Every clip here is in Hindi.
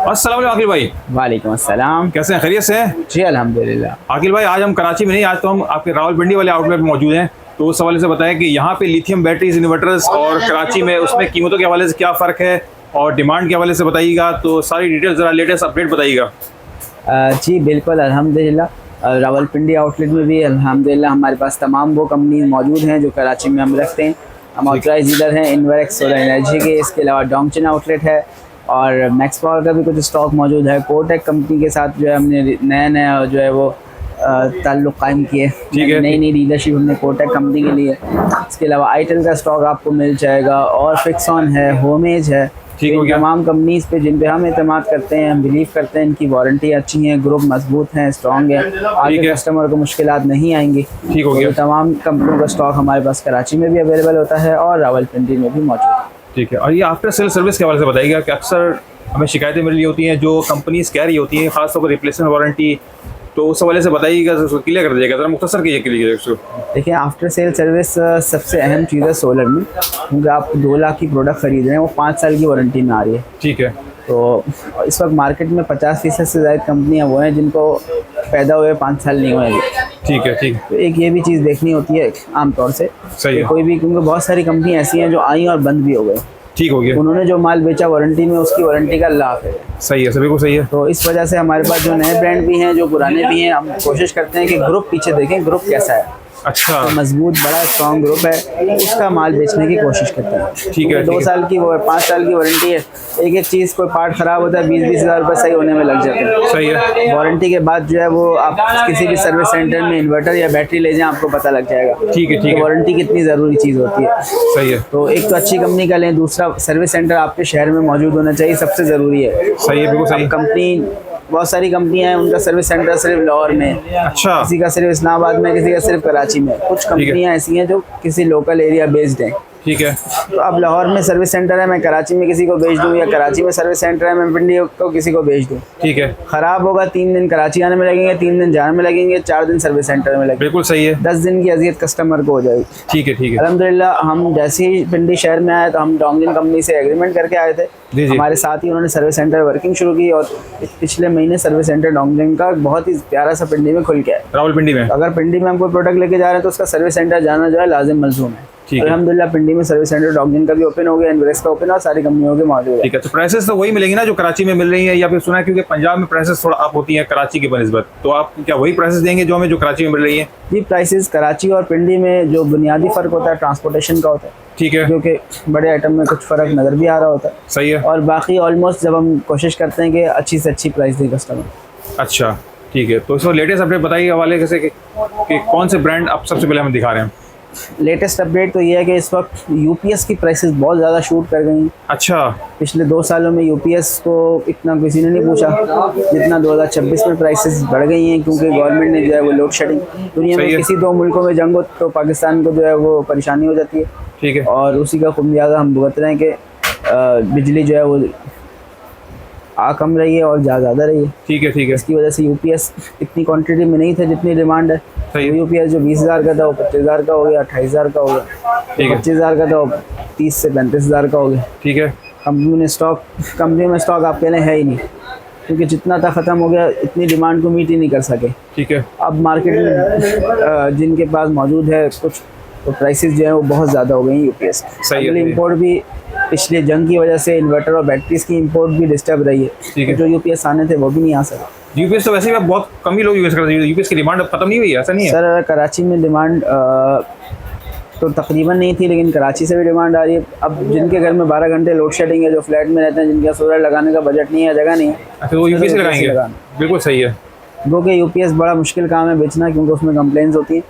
अस्सलाम वालेकुम आकिल भाई। वालेकुम अस्सलाम। कैसे हैं, खैरियत से हैं? जी अल्हम्दुलिल्लाह। आकिल भाई, आज हम कराची में नहीं, आज तो हम आपके रावलपिंडी वाले आउटलेट में मौजूद हैं। तो उस हवाले से बताएं कि यहाँ पे लिथियम बैटरीज इन्वर्टर्स और कराची में उसमें कीमतों के हवाले से क्या फ़र्क है और डिमांड के हवाले से बताइएगा। तो सारी डिटेल ज़रा लेटेस्ट अपडेट बताइएगा। जी बिल्कुल अल्हम्दुलिल्लाह। रावलपिंडी आउटलेट में भी अल्हम्दुलिल्लाह हमारे पास तमाम वो कंपनी मौजूद हैं जो कराची में हम रखते हैं। हम ऑथराइज डीलर हैं इन्वर्क्स सोलर एनर्जी के। इसके अलावा डोंगचिन आउटलेट है और मैक्स पावर का भी कुछ स्टॉक मौजूद है। कोटेक कंपनी के साथ जो है हमने नया जो है वो ताल्लुक़ कायम किए। नई डीलरशिप हमने कोटेक कंपनी के लिए। इसके अलावा आईटेल का स्टॉक आपको मिल जाएगा और फिक्सॉन है, होमेज है। तो तमाम कंपनीज पे जिन पे हम एतमाद करते हैं, हम बिलीव करते हैं इनकी वारंटी अच्छी है, ग्रुप मजबूत हैं, स्ट्रॉन्ग है, आगे कस्टमर को मुश्किलात नहीं आएंगी। ठीक हो गया। तो तमाम कंपनियों का स्टॉक हमारे पास कराची में भी अवेलेबल होता है और रावलपिंडी में भी मौजूद है। ठीक है। और ये आफ्टर सेल सर्विस के हवाले से बताइएगा कि अक्सर हमें शिकायतें मिल रही होती हैं जो कंपनीज कह रही होती हैं, खासतौर पर रिप्लेसमेंट वारंटी। तो उस हवाले से बताइएगा, उसको क्लियर कर दीजिएगा, ज़रा मुख्तसर कीजिए उसको। देखिए, आफ्टर सेल सर्विस सबसे अहम चीज़ है सोलर में, क्योंकि आप 2 लाख की प्रोडक्ट खरीद रहे हैं, वो 5 साल की वारंटी में आ रही है। ठीक है। तो इस वक्त मार्केट में 50% से ज़्यादा कंपनियां वो हैं जिनको पैदा हुए 5 साल नहीं हुए। ठीक है। ठीक। तो एक ये भी चीज़ देखनी होती है आमतौर से। सही है। कोई भी, क्योंकि बहुत सारी कंपनी ऐसी हैं जो आई और बंद भी हो गए। ठीक हो गया। उन्होंने जो माल बेचा वारंटी में, उसकी वारंटी का लाभ है। सही है, सभी को सही है। तो इस वजह से हमारे पास जो नए ब्रांड भी हैं, जो पुराने भी हैं, हम कोशिश करते हैं कि ग्रुप पीछे देखें, ग्रुप कैसा है। अच्छा। तो मजबूत बड़ा स्ट्रॉन्ग ग्रुप है, उसका माल बेचने की कोशिश करते हैं। ठीक है। 2 साल की 5 साल की वारंटी है। एक चीज़, कोई पार्ट ख़राब होता है 20-20 हज़ार रुपये सही होने में लग जाते हैं। सही है। वारंटी के बाद जो है वो आप किसी भी सर्विस सेंटर में इन्वर्टर या बैटरी ले जाएं, आपको पता लग जाएगा। ठीक है। ठीक है। वारंटी कितनी ज़रूरी चीज़ होती है। सही है। तो एक तो अच्छी कंपनी का लें, दूसरा सर्विस सेंटर आपके शहर में मौजूद होना चाहिए, सबसे ज़रूरी है। सही है, बिल्कुल सही। कंपनी, बहुत सारी कंपनियां हैं, उनका सर्विस सेंटर सिर्फ लाहौर में है। अच्छा। किसी का सिर्फ इस्लामाबाद में, किसी का सिर्फ कराची में। कुछ कंपनियां ऐसी हैं जो किसी लोकल एरिया बेस्ड हैं। ठीक है। तो अब लाहौर में सर्विस सेंटर है, मैं कराची में किसी को भेज दूं, या कराची में सर्विस सेंटर है, मैं पिंडी को किसी को भेज दूं। ठीक है। खराब होगा, 3 दिन कराची आने में लगेंगे, 3 दिन जाने में लगेंगे, 4 दिन सर्विस सेंटर में लगेंगे। बिल्कुल सही है। 10 दिन की अजियत कस्टमर को हो जाएगी। ठीक है। ठीक है। अल्हम्दुलिल्लाह, हम जैसे ही पिंडी शहर में आए तो हम डोंगलिन कंपनी से एग्रीमेंट करके आए थे। जी। हमारे साथ ही उन्होंने सर्विस सेंटर वर्किंग शुरू की और पिछले महीने सर्विस सेंटर डोंगलिन का बहुत ही प्यारा सा पिंडी में खुल गया है। रावलपिंडी में अगर पिंडी में हम कोई प्रोडक्ट लेके जा रहे हैं तो उसका सर्विस सेंटर जाना जो है लाजिम मलजूम है। अल्हम्दुलिल्लाह पिंडी में सर्विस सेंटर डोंगलिन का भी ओपन हो गया, इन्वर्क्स का ओपन है और सारी कंपनियों के मौजूद है। ठीक है। तो प्राइसेस तो वही मिलेंगी ना जो कराची में मिल रही है, या फिर सुना है क्योंकि पंजाब में प्राइसेस थोड़ा अप होती है कराची की बनिस्बत, तो आप क्या वही प्राइसेस देंगे जो हमें जो कराची में मिल रही है? जी, प्राइसेस कराची और पिंडी में जो बुनियादी फ़र्क होता है ट्रांसपोर्टेशन का होता है। ठीक है। क्योंकि बड़े आइटम में कुछ फ़र्क नज़र भी आ रहा होता है। सही है। और बाकी ऑलमोस्ट जब हम कोशिश करते हैं कि अच्छी से अच्छी प्राइस दें कस्टमर। अच्छा। ठीक है। तो इसको लेटेस्ट अपडेट बताइए हवाले कैसे कि कौन से ब्रांड आप सबसे पहले हमें दिखा रहे हैं? लेटेस्ट अपडेट तो ये है कि इस वक्त यूपीएस की प्राइसेस बहुत ज़्यादा शूट कर गई हैं। अच्छा। पिछले 2 सालों में यूपीएस को इतना किसी ने नहीं पूछा जितना 2026 में प्राइसेस बढ़ गई हैं, क्योंकि गवर्नमेंट ने जो है वो लोड शेडिंग, दुनिया में किसी 2 मुल्कों में जंग हो तो पाकिस्तान को जो है वो परेशानी हो जाती है। ठीक है। और उसी का खुमियाजा हम भुगत रहे हैं कि बिजली जो है वो आ कम रही है और ज़्यादा रही है। ठीक है। ठीक है। इसकी वजह से यूपीएस इतनी क्वांटिटी में नहीं था जितनी डिमांड है। तो यूपीएस जो 20,000 का था वो 25,000 का हो गया, 28,000 का हो गया, 25,000 का था वो 30 से 35,000 का हो गया। ठीक है। कंपनी में स्टॉक आप कह रहे हैं है ही नहीं, क्योंकि जितना था ख़त्म हो गया, इतनी डिमांड को मीट ही नहीं कर सके। ठीक है। अब मार्केट में जिनके पास मौजूद है कुछ, तो प्राइसेस जो है वो बहुत ज़्यादा हो गई हैं यूपीएस। सही है। इंपोर्ट भी पिछले जंग की वजह से इन्वर्टर और बैटरीज की इंपोर्ट भी डिस्टर्ब रही है। ठीक है। जो यूपीएस आने थे वो भी नहीं आ सके। यूपीएस तो वैसे भी बहुत कम ही लोग यूज करते हैं, यूपीएस की डिमांड अब खत्म नहीं हुई है, ऐसा नहीं है? सर, कराची में डिमांड तो तकरीबन नहीं थी, लेकिन कराची से भी डिमांड आ रही है। अब जिनके घर में 12 घंटे लोड शेडिंग है, जो फ्लैट में रहते हैं, जिनका सोलर लगाने का बजट नहीं है, जगह नहीं है, अच्छा, वो यूपीएस लगाएंगे। बिल्कुल सही है। वो कि यूपीएस बड़ा मुश्किल काम है बेचना, क्योंकि उसमें कंप्लेंट्स होती हैं।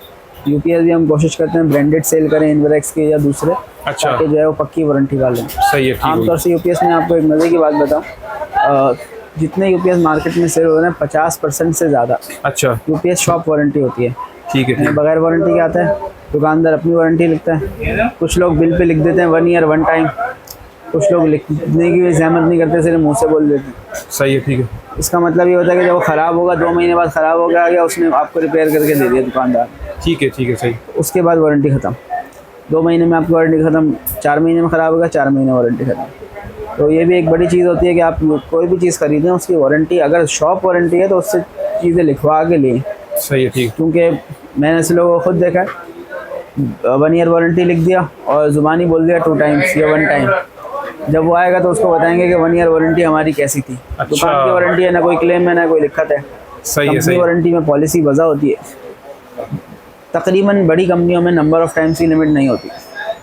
यूपीएस भी हम कोशिश करते हैं ब्रांडेड सेल करें, इन्वर्क्स के या दूसरे। अच्छा। ताकि जो है वो पक्की वारंटी वाले। सही है। आमतौर से यूपीएस में आपको एक मज़े की बात बताऊँ, जितने यूपीएस मार्केट में सेल हो रहे हैं 50% से ज़्यादा अच्छा यूपीएस शॉप वारंटी होती है। ठीक है। बगैर वारंटी के आता है, दुकानदार अपनी वारंटी लिखता है। कुछ लोग बिल पे लिख देते हैं 1 ईयर 1 टाइम, कुछ लोग लिखने की भी जहमत नहीं करते, सिर्फ मुँह से बोल देते हैं। सही है। ठीक है। इसका मतलब ये होता है कि जब वो ख़राब होगा, 2 महीने बाद ख़राब हो गया, उसने आपको रिपेयर करके दे दिया दुकानदार। ठीक है। ठीक है। सही। उसके बाद वारंटी ख़त्म। 2 महीने में आपकी वारंटी ख़त्म, 4 महीने में ख़राब होगा, 4 महीने वारंटी ख़त्म। तो ये भी एक बड़ी चीज़ होती है कि आप कोई भी चीज़ खरीदें उसकी वारंटी, अगर शॉप वारंटी है तो उससे चीज़ें लिखवा के लें। सही है, ठीक। क्योंकि मैंने ऐसे लोगों को खुद देखा है, 1 ईयर वारंटी लिख दिया और ज़ुबानी बोल दिया 2 टाइम्स या 1 टाइम। जब वो आएगा तो उसको बताएंगे कि 1 ईयर वारंटी हमारी कैसी थी। अच्छा। दुकान की वारंटी है, ना कोई क्लेम है ना कोई लिखत है। सही है, सही। वारंटी में पॉलिसी वजह होती है। तकरीबन बड़ी कंपनियों में नंबर ऑफ़ टाइम्स की लिमिट नहीं होती।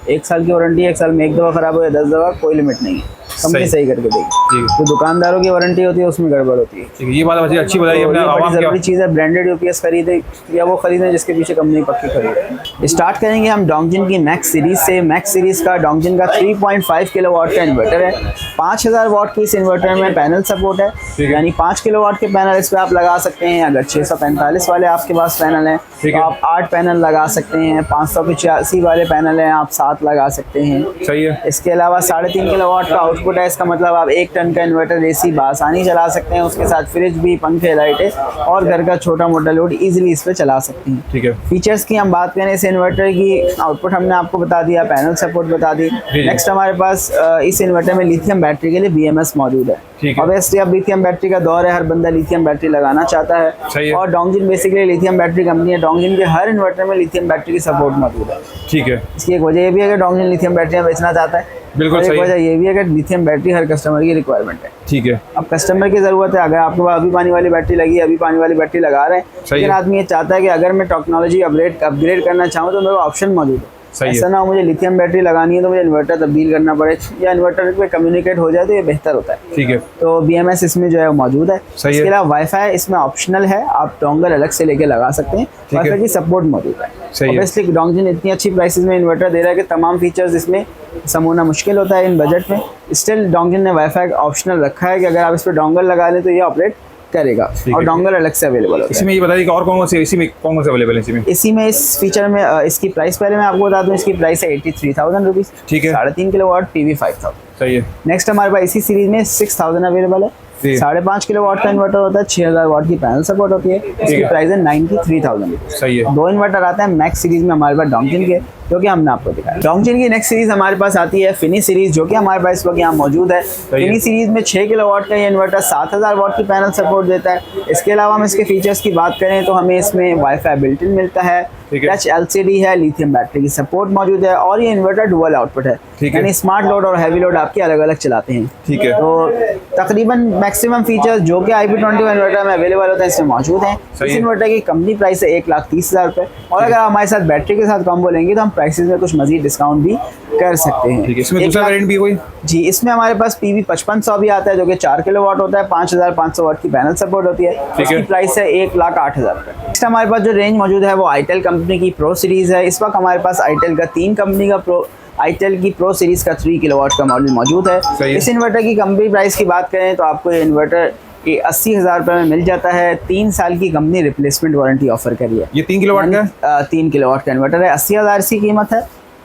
1 साल की वारंटी, 1 साल में 1 दफ़ा ख़राब हो या 10 दफ़ा, कोई लिमिट नहीं है, कंपनी सही करके देगी। तो दुकानदारों की वारंटी होती है उसमें गड़बड़ होती है। ये बात अच्छी बताई तो आपने। ये बड़ी आवाम ज़रूरी चीज़ है। ब्रांडेड यूपीएस खरीदे या वो खरीदें जिसके पीछे कंपनी पक्की खरीदे। स्टार्ट करेंगे हम डोंगजिन की मैक्स सीरीज़ से। मैक्स सीरीज़ का डोंगजिन का 3.5 किलोवाट का इन्वर्टर है। 5000 वाट की इस इन्वर्टर में पैनल सपोर्ट है, यानी 5 किलोवाट के पैनल इस पर आप लगा सकते हैं। अगर 645 वाले आपके पास पैनल हैं तो आप 8 पैनल लगा सकते हैं। 585 वाले पैनल हैं, आप 7 लगा सकते हैं। सही है। इसके अलावा 3.5 किलोवाट का आउटपुट है। इसका मतलब आप 1 टन का इन्वर्टर एसी बासानी चला सकते हैं। उसके साथ फ्रिज भी, पंखे, लाइटें और घर का छोटा मोटा लोड इजीली इस पर चला सकते हैं। ठीक है। फीचर्स की हम बात करें, इस इन्वर्टर की आउटपुट हमने आपको बता दिया, पैनल सपोर्ट बता दी। नेक्स्ट हमारे पास इस इन्वर्टर में लिथियम बैटरी के लिए BMS मौजूद है। ऑब्वियसली अब लिथियम बैटरी का दौर है, हर बंदा लिथियम बैटरी लगाना चाहता है। और डोंगजिन बेसिकली लिथियम बैटरी कंपनी है। डोंगजिन के हर इन्वर्टर में लिथियम बैटरी की सपोर्ट मौजूद है। ठीक है। इसकी एक वजह ये भी है कि डोंगजिन लिथियम बैटरियाँ बेचना चाहता है। बिल्कुल सही। एक वजह ये भी है कि लिथियम बैटरी हर कस्टमर की रिक्वायरमेंट है। ठीक है। अब कस्टमर की ज़रूरत है, अगर आपके पास अभी पानी वाली बैटरी लगी है, अभी पानी वाली बैटरी लगा रहे हैं, लेकिन आदमी ये चाहता है कि अगर मैं टेक्नोलॉजी अपग्रेड करना चाहूँ तो मेरे को ऑप्शन मौजूद है। ऐसा ना हो मुझे लिथियम बैटरी लगानी है तो मुझे इन्वर्टर तब्दील करना पड़े या इन्वर्टर पे कम्युनिकेट हो जाए तो ये बेहतर होता है। ठीक है। तो BMS इसमें जो है वो मौजूद है। इसके अलावा वाईफाई इसमें ऑप्शनल है, आप डोंगल अलग से लेके लगा सकते हैं। वाईफाई की सपोर्ट मौजूद है। ऑब्वियसली डोंगजिन इतनी अच्छी प्राइसेस में इन्वर्टर दे रहा है कि तमाम फीचर्स इसमें समझना मुश्किल होता है इन बजट में। स्टिल डोंगजिन ने वाईफाई ऑप्शनल रखा है कि अगर आप इस पर डोंगल लगा लें तो ये ऑपरेट करेगा और डोंगल अलग से अवेलेबल होता है। इसी में ये बताइए कि और कौन से, इसी में कौन से अवेलेबल है? इसी में इस फीचर में इसकी प्राइस पहले मैं आपको बता दूं, इसकी प्राइस है 83,000 रुपीज़। ठीक है। 3.5 किलोवाट PV 5000। सही है। नेक्स्ट हमारे पास इसी सीरीज में 6000 अवेलेबल है। 5.5 किलोवाट का इन्वर्टर होता है, 6000 वाट की पैनल सपोर्ट होती है। इसकी प्राइस है 93,000। सही है। 2 इन्वर्टर आते हैं मैक्स सीरीज में हमारे पास डोंगजिन के, जो कि हमने आपको दिखाया। डोंगजिन की नेक्स्ट सीरीज हमारे पास आती है फिनी सीरीज, जो कि हमारे पास इस वक्त यहाँ मौजूद है। फिनी सीरीज में 6 किलोवाट का ये इन्वर्टर 7000 वाट की पैनल सपोर्ट देता है। इसके अलावा हम इसके फीचर्स की बात करें तो हमें इसमें वाईफाई बिल्ट इन मिलता है, टच LCD है, लिथियम बैटरी की सपोर्ट मौजूद है और ये इन्वर्टर डुअल आउटपुट है, यानी स्मार्ट लोड और हैवी लोड आपके अलग अलग चलाते हैं। ठीक है। तो तकरीबन मैक्सिमम फीचर्स जो कि IP21 इन्वर्टर में अवेलेबल होते हैं इसमें मौजूद हैं। इस इन्वर्टर की कंपनी प्राइस है 1,30,000 रुपये और अगर हमारे साथ बैटरी के साथ कॉम्बो लेंगे तो हम प्राइसेस में कुछ मजीद डिस्काउंट भी कर सकते हैं। इसमें दूसरा वेरिएंट भी कोई? जी, इसमें हमारे पास PV 5500 भी आता है जो कि 4 किलोवाट होता है। 5500 वाट की पैनल सपोर्ट होती है। इसकी प्राइस है 1,08,000 रुपये। नेक्स्ट हमारे पास जो रेंज मौजूद है वो आईटेल कंपनी की प्रो सीरीज़ है। इस वक्त हमारे पास आईटेल का 3 कंपनी का आईटेल की प्रो सीरीज़ का 3 किलोवाट का मॉडल मौजूद है। इस इन्वर्टर की कंपनी प्राइस की बात करें तो आपको ये इन्वर्टर 80,000 रुपये में मिल जाता है। 3 साल की कंपनी रिप्लेसमेंट वारंटी ऑफर करी है। ये 3 किलोवाट का 3 किलोवाट का इन्वर्टर है। 80,000 इसकी कीमत है।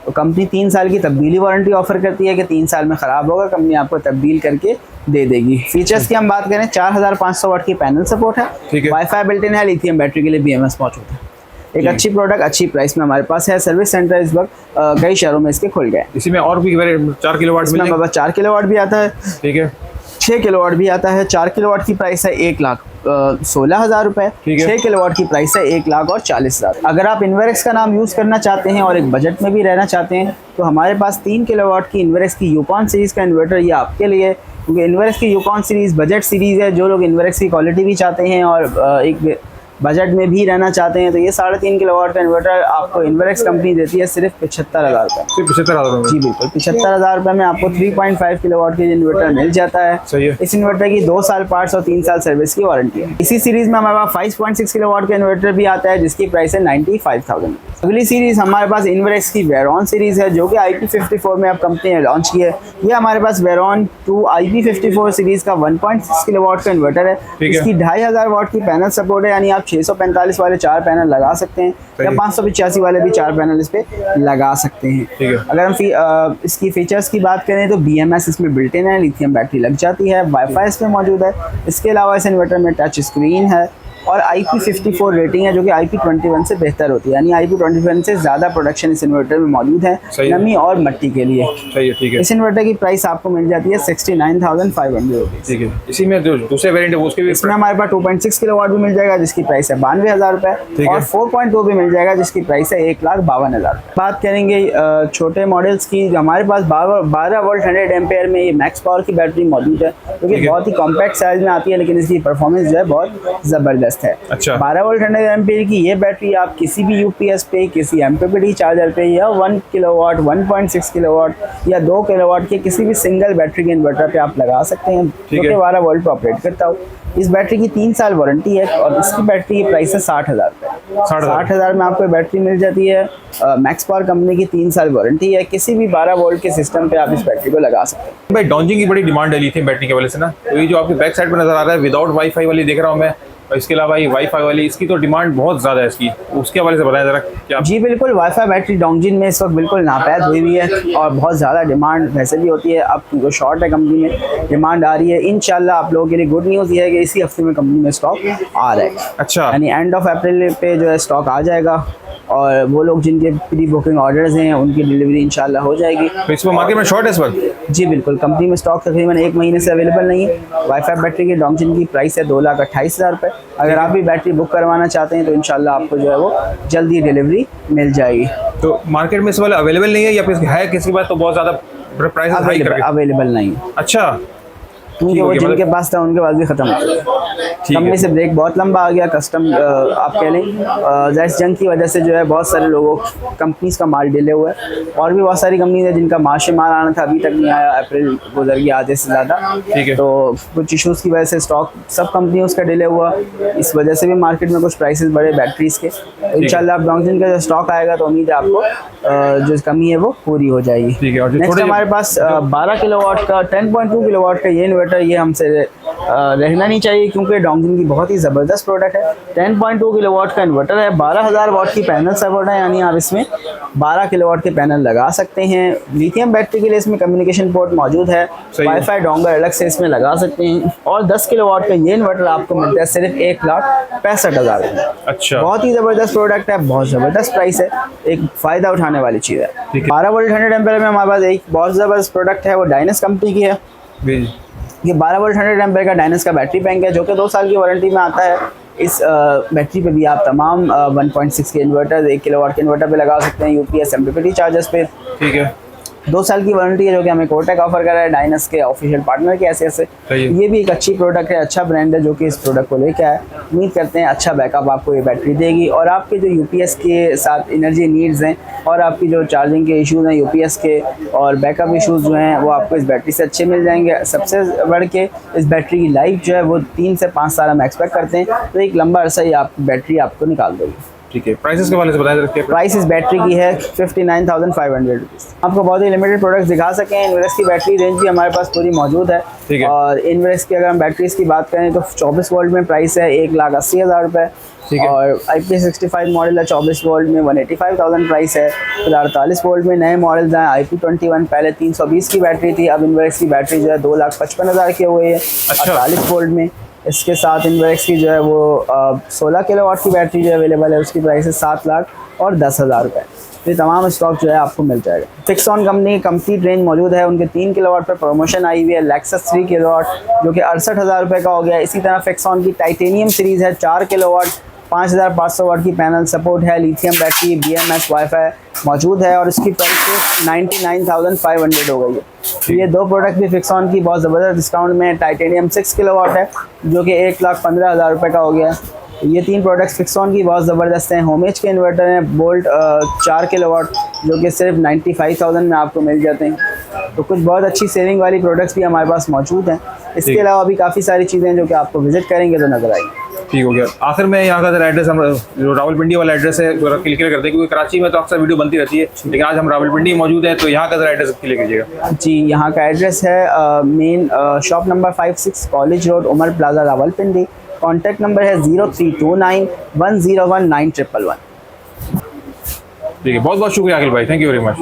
तो कंपनी 3 साल की तब्दीली वारंटी ऑफर करती है कि 3 साल में ख़राब होगा कंपनी आपको तब्दील करके दे देगी। फीचर्स की हम बात करें 4500 वाट की पैनल सपोर्ट है, वाईफाई बिल्ट इन है, लिथियम बैटरी के लिए BMS मौजूद है। एक अच्छी प्रोडक्ट अच्छी प्राइस में हमारे पास है। सर्विस सेंटर इस वक्त कई शहरों में इसके खुल गए। इसी में और भी 4 किलोवाट में हमारे पास 4 किलोवाट भी आता है। ठीक है। 6 किलोवाट भी आता है। 4 किलोवाट की प्राइस है 1,16,000 रुपये। 6 किलोवाट की प्राइस है 1,40,000। अगर आप इन्वेरेक्स का नाम यूज़ करना चाहते हैं और एक बजट में भी रहना चाहते हैं तो हमारे पास 3 किलोवाट की इन्वेरेक्स की यूकॉन सीरीज़ का इन्वर्टर ये आपके लिए, क्योंकि इन्वेरेक्स की यूकॉन सीरीज़ बजट सीरीज़ है। जो लोग इन्वेरेक्स की क्वालिटी भी चाहते हैं और एक बजट में भी रहना चाहते हैं तो ये 3.5 किलोवाट का इन्वर्टर आपको इन्वेरेक्स कंपनी देती है सिर्फ 75,000 रुपये। सिर्फ 75,000? जी बिल्कुल, 75,000 रुपये में आपको 3.5 किलोवाट के इन्वर्टर मिल जाता है। सही है। इस इन्वर्टर की 2 साल पार्ट्स और 3 साल सर्विस की वारंटी है। इसी सीरीज़ में हमारे पास 5.6 किलोवाट का इन्वर्टर भी आता है जिसकी प्राइस है 95,000। अगली सीरीज़ हमारे पास इन्वेरेक्स की वेरॉन सीरीज़ है जो कि IP54 में अब कंपनी ने लॉन्च की है। ये हमारे पास वेरॉन 2 IP54 सीरीज़ का 1.6 किलोवाट का इन्वर्टर है। इसकी 2500 वाट की पैनल सपोर्ट है, यानी आप 645 वाले 4 पैनल लगा सकते हैं या 585 वाले भी 4 पैनल इस पे लगा सकते हैं। अगर हम इसकी फीचर्स की बात करें तो BMS इसमें बिल्ट इन है, लिथियम बैटरी लग जाती है, वाईफाई इसमें मौजूद है। इसके अलावा इस इन्वर्टर में टच स्क्रीन है, और IP54 रेटिंग है, जो कि IP21 से बेहतर होती है, यानी IP21 से ज़्यादा प्रोडक्शन इस इन्वर्टर में मौजूद है नमी और मट्टी के लिए। सही है, ठीक है। इस इन्वर्टर की प्राइस आपको मिल जाती है 69,500 रुपीज़। ठीक है। इसी में जो दूसरे वेरिएंट है उसके भी इसमें हमारे पास 2.6 किलोवाट भी मिल जाएगा जिसकी प्राइस है 92,000 रुपये, और 4.2 भी मिल जाएगा जिसकी प्राइस है 1,52,000। बात करेंगे छोटे मॉडल्स की, हमारे पास 12 वोल्ट 100 एम्पेयर में ये मैक्स पावर की बैटरी मौजूद है, जो कि बहुत ही कॉम्पैक्ट साइज में आती है, लेकिन इसकी परफॉर्मेंस जो है बहुत ज़बरदस्त है। अच्छा। 12 वोल्ट 100 एम्पेयर की ये बैटरी आप किसी भी यूपीएस पे, किसी एमपीपीटी चार्जर पे, या 1 किलोवाट, 1.6 किलोवाट या 2 किलोवाट के किसी भी सिंगल बैटरी के इन्वर्टर पे आप लगा सकते हैं, जो कि 12 वोल्ट पर ऑपरेट करता हो। इस बैटरी की 3 साल वारंटी है और इसकी बैटरी की प्राइस है 60,000 रुपये। 60,000 में आपको बैटरी मिल जाती है। मैक्स पावर कंपनी की 3 साल वारंटी है। किसी भी 12 वोल्ट के सिस्टम पे आप इस बैटरी को लगा सकते हैं। भाई डोंजिंग की बड़ी डिमांड है लिथियम बैटरी की वजह से ना, तो ये जो आपके बैक साइड पर नजर आ रहा है विदाउट वाईफाई वाली देख रहा हूँ मैं, और इसके अलावा ये वाईफाई वाली, इसकी तो डिमांड बहुत ज़्यादा है इसकी, उसके हवाले से बताएं ज़रा क्या। जी बिल्कुल, वाईफाई बैटरी डोंजिन में इस वक्त बिल्कुल नापैद हुई हुई है और बहुत ज़्यादा डिमांड वैसे भी होती है। अब जो शॉर्ट है कंपनी में, डिमांड आ रही है। इंशाल्लाह आप लोगों के लिए गुड न्यूज़ ये है कि इसी हफ्ते में कंपनी में स्टॉक आ रहा है। अच्छा। यानी एंड ऑफ अप्रैल पे जो है स्टॉक आ जाएगा, और वो लोग जिनके प्री बुकिंग ऑर्डर्स हैं उनकी डिलीवरी इंशाल्लाह हो जाएगी। तो इसमें मार्केट में शॉर्ट है इस वक्त? जी बिल्कुल, कंपनी में स्टॉक तकरीबन 1 महीने से अवेलेबल नहीं है। वाईफाई बैटरी की डोंजिन की प्राइस है 2,28,000 रुपये। अगर आप भी बैटरी बुक करवाना चाहते हैं तो इंशाल्लाह आपको जो है वो जल्दी डिलीवरी मिल जाएगी। तो मार्केट में इस वाला अवेलेबल नहीं है या फिर है किसी के पास तो बहुत ज़्यादा प्राइस हाई करके? अवेलेबल नहीं। अच्छा, क्योंकि वो जिनके पास था उनके पास भी खत्म हो गया। कंपनी से ब्रेक बहुत लंबा आ गया, कस्टम आप कह लें जैस जंग की वजह से जो है बहुत सारे लोगों कंपनीज का माल डिले हुआ है, और भी बहुत सारी कंपनीज है जिनका मार्च में माल आना था अभी तक नहीं आया, अप्रैल गुजर गया आधे से ज़्यादा। ठीक है। तो कुछ इशूज़ की वजह से स्टॉक सब कंपनियों का डिले हुआ, इस वजह से भी मार्केट में कुछ प्राइसेस बढ़े बैटरीज के। इंशाल्लाह अब डोंजिन का जो स्टॉक आएगा तो उम्मीद है आपको जो कमी है वो पूरी हो जाएगी। ठीक है। और नेक्स्ट हमारे पास 12 किलोवाट का 10.2 किलोवाट का ये इन्वर्टर, ये हमसे रहना नहीं चाहिए क्योंकि डोंजिन की बहुत ही ज़बरदस्त प्रोडक्ट है। 10.2 किलोवाट का इन्वर्टर है, 12,000 वाट की पैनल सपोर्ट है, यानी आप इसमें 12 किलोवाट के पैनल लगा सकते हैं। लिथियम बैटरी के लिए इसमें कम्युनिकेशन पोर्ट मौजूद है, वाईफाई डोंगर अलग से इसमें लगा सकते हैं, और 10 किलोवाट का ये इन्वर्टर आपको मिलता है सिर्फ 1,65,000 रुपये। अच्छा, बहुत ही ज़बरदस्त प्रोडक्ट है, बहुत ज़बरदस्त प्राइस है, एक फ़ायदा उठाने वाली चीज़ है। 12 वोल्ट 100 एम्पेयर में हमारे पास एक बहुत ज़बरदस्त प्रोडक्ट है, वो डायनेस कंपनी की है। ये 12 वोल्ट 100 एम्पेयर का डायनेस का बैटरी बैंक है, जो कि 2 साल की वारंटी में आता है। इस बैटरी पे भी आप तमाम 1.6 के इन्वर्टर, 1 किलोवाट के इन्वर्टर पे लगा सकते हैं, यूपीएस एमपीपीटी चार्जर्स पे। ठीक है। 2 साल की वारंटी है, जो कि हमें कोटेक ऑफर कर रहा है डायनेस के ऑफिशियल पार्टनर के ऐसे। ये भी एक अच्छी प्रोडक्ट है, अच्छा ब्रांड है जो कि इस प्रोडक्ट को लेके आया। उम्मीद करते हैं अच्छा बैकअप आपको ये बैटरी देगी, और आपके जो यूपीएस के साथ एनर्जी नीड्स हैं और आपकी जो चार्जिंग के इश्यूज़ हैं यूपीएस के, और बैकअप इश्यूज़ जो हैं वो आपको इस बैटरी से अच्छे मिल जाएंगे। सबसे बढ़ के इस बैटरी की लाइफ जो है वो 3 से 5 साल हम एक्सपेक्ट करते हैं, तो एक लंबा अर्सा ही आप बैटरी आपको निकाल देगी। ठीक है। प्राइसेस के वाले से बताएं। प्राइस इस बैटरी की है 59,500 रुपीज़। आपको बहुत ही लिमिटेड प्रोडक्ट्स दिखा सकें। इन्वेस्ट की बैटरी रेंज भी हमारे पास पूरी मौजूद है। ठीक है। और इन्वेस्ट की अगर हम बैटरीज की बात करें तो 24 वोल्ट में प्राइस है 1,80,000 रुपये। ठीक है। और IP65 मॉडल है 24 वोल्ट में 185,000 प्राइस है। फिर 48 वोल्ट में नए मॉडल्स हैं। IP21 पहले 320 की बैटरी थी, अब इन्वेस्ट की बैटरी जो है 2,55,000 की हो गई है 48 वोल्ट में। इसके साथ इन्वेक्स की जो है वो 16 किलोवाट की बैटरी जो अवेलेबल है, उसकी प्राइस है 7,10,000 रुपये। ये तमाम स्टॉक जो है आपको मिल जाएगा। फिक्सॉन कंपनी की कंप्लीट रेंज मौजूद है। उनके 3 किलोवाट पर प्रमोशन आई हुई है। लेक्सस 3 किलोवाट जो कि 68,000 रुपये का हो गया। इसी तरह फिक्सॉन की टाइटेनियम सीरीज़ है 4 किलोवाट, 5,500 वाट की पैनल सपोर्ट है, लिथियम बैटरी, BMS वाईफाई मौजूद है, और इसकी प्राइस 99,500 हो गई है। ये 2 प्रोडक्ट भी फिक्सॉन की बहुत ज़बरदस्त डिस्काउंट में। टाइटेनियम 6 किलोवाट है जो कि 1,15,000 रुपये का हो गया है। ये 3 प्रोडक्ट्स फिक्सॉन की बहुत ज़बरदस्त हैं। होमेज के इन्वर्टर हैं बोल्ट 4 किलोवाट जो कि सिर्फ 95,000 में आपको मिल जाते हैं। तो कुछ बहुत अच्छी सेविंग वाली प्रोडक्ट्स भी हमारे पास मौजूद हैं। इसके अलावा भी काफ़ी सारी चीज़ें हैं जो कि आपको विजिट करेंगे तो नज़र आएगी। ठीक हो गया। आखिर में यहाँ का जरा एड्रेस, हम जो रावलपिंडी वाला एड्रेस है क्लियर कर दें, क्योंकि कराची में तो अक्सर वीडियो बनती रहती है, लेकिन आज हम रावलपिंडी में मौजूद है, तो यहाँ का जरा एड्रेस क्लियर कीजिएगा। जी, यहाँ का एड्रेस है main shop number 56 college road, Umar plaza, Rawalpindi. Contact number है 0329101911। ठीक है। बहुत बहुत शुक्रिया अखिल भाई, थैंक यू वेरी मच।